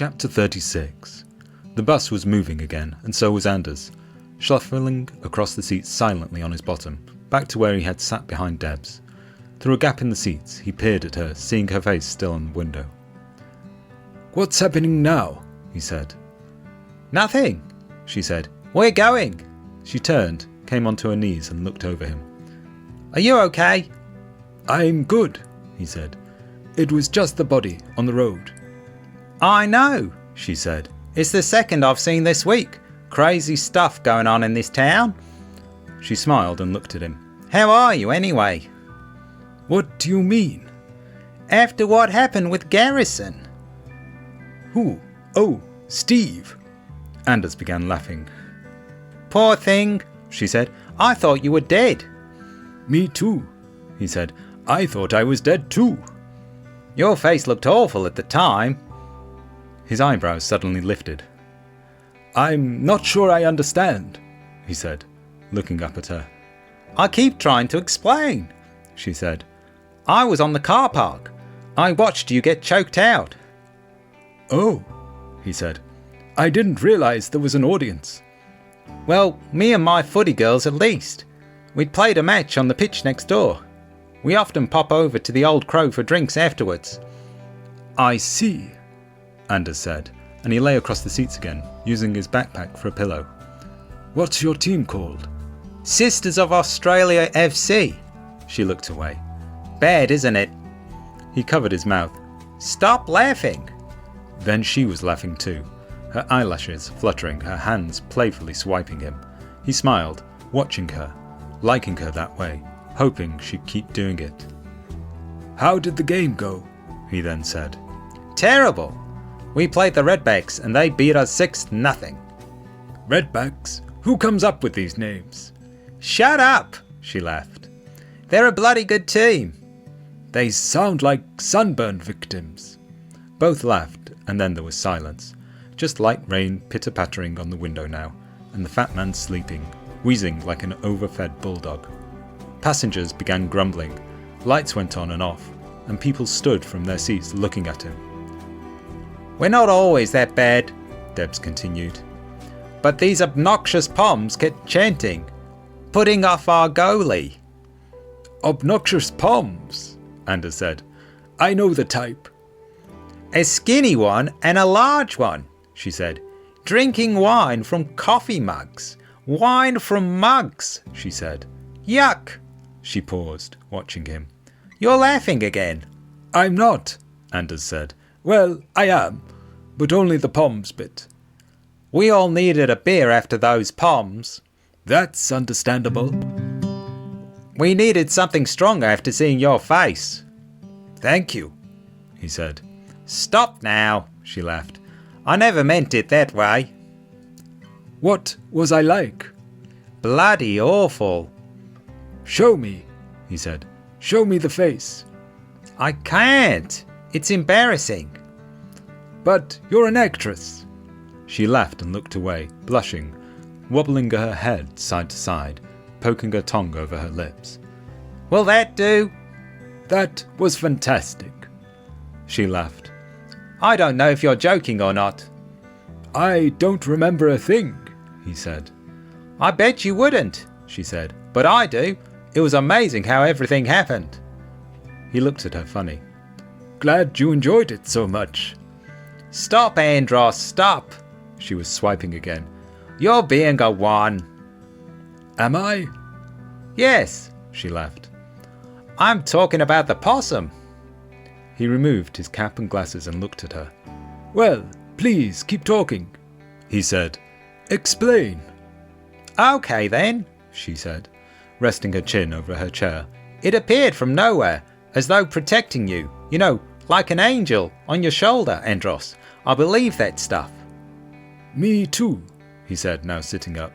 Chapter 36. The bus was moving again, and so was Anders, shuffling across the seats silently on his bottom, back to where he had sat behind Debs. Through a gap in the seats, he peered at her, seeing her face still in the window. "What's happening now?" he said. "Nothing," she said. "We're going." She turned, came onto her knees and looked over him. "Are you okay?" "I'm good," he said. "It was just the body on the road." "I know," she said. "It's the second I've seen this week. Crazy stuff going on in this town." She smiled and looked at him. "How are you anyway?" "What do you mean?" "After what happened with Garrison." "Who? Oh, Steve." Anders began laughing. "Poor thing," she said. "I thought you were dead." "Me too," he said. "I thought I was dead too." "Your face looked awful at the time." His eyebrows suddenly lifted. "I'm not sure I understand," he said, looking up at her. "I keep trying to explain," she said. "I was on the car park. I watched you get choked out." "Oh," he said. "I didn't realize there was an audience." "Well, me and my footy girls at least. We'd played a match on the pitch next door. We often pop over to the Old Crow for drinks afterwards." "I see," Anders said, and he lay across the seats again, using his backpack for a pillow. "What's your team called?" "Sisters of Australia FC." She looked away. "Bad, isn't it?" He covered his mouth. "Stop laughing." Then she was laughing too, her eyelashes fluttering, her hands playfully swiping him. He smiled, watching her, liking her that way, hoping she'd keep doing it. "How did the game go?" he then said. "Terrible. We played the Redbacks and they beat us 6-0. "Redbacks? Who comes up with these names?" "Shut up," she laughed. "They're a bloody good team." "They sound like sunburn victims." Both laughed, and then there was silence. Just light rain pitter-pattering on the window now, and the fat man sleeping, wheezing like an overfed bulldog. Passengers began grumbling, lights went on and off, and people stood from their seats looking at him. "We're not always that bad," Debs continued. "But these obnoxious Poms kept chanting, putting off our goalie." "Obnoxious Poms," Anders said. "I know the type." "A skinny one and a large one," she said. "Drinking wine from coffee mugs. Wine from mugs," she said. "Yuck." She paused, watching him. "You're laughing again." "I'm not," Anders said. "Well, I am, but only the Poms bit." "We all needed a beer after those Poms." "That's understandable." "We needed something stronger after seeing your face." "Thank you," he said. "Stop now," she laughed. "I never meant it that way." "What was I like?" "Bloody awful." "Show me," he said. "Show me the face." "I can't. It's embarrassing." "But you're an actress." She laughed and looked away, blushing, wobbling her head side to side, poking her tongue over her lips. "Will that do?" "That was fantastic." She laughed. "I don't know if you're joking or not." "I don't remember a thing," he said. "I bet you wouldn't," she said. "But I do. It was amazing how everything happened." He looked at her funny. "Glad you enjoyed it so much." "Stop, Andros, stop." She was swiping again. "You're being a one." "Am I?" "Yes," she laughed. "I'm talking about the possum." He removed his cap and glasses and looked at her. "Well, please keep talking," he said. "Explain." "Okay then," she said, resting her chin over her chair. "It appeared from nowhere, as though protecting you. You know, like an angel on your shoulder, Andros. I believe that stuff." "Me too," he said, now sitting up.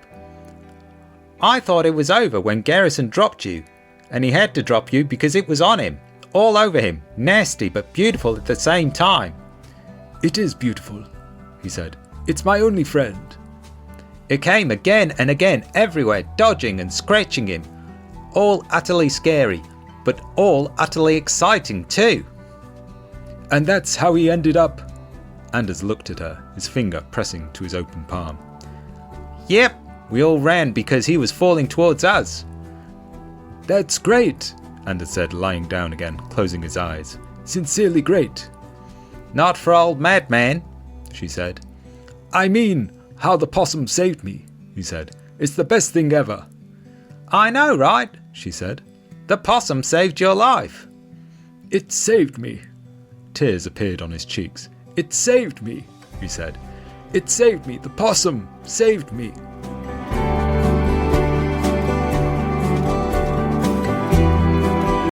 "I thought it was over when Garrison dropped you, and he had to drop you because it was on him, all over him, nasty but beautiful at the same time." "It is beautiful," he said. "It's my only friend." "It came again and again, everywhere, dodging and scratching him. All utterly scary, but all utterly exciting too." "And that's how he ended up Anders looked at her, his finger pressing to his open palm. Yep, we all ran because he was falling towards us. That's great, Anders said, lying down again, closing his eyes. Sincerely great. Not for old madman, she said. I mean, how the possum saved me, he said. It's the best thing ever. I know, right? She said. The possum saved your life. It saved me. Tears appeared on his cheeks. It saved me, he said. It saved me. The possum saved me.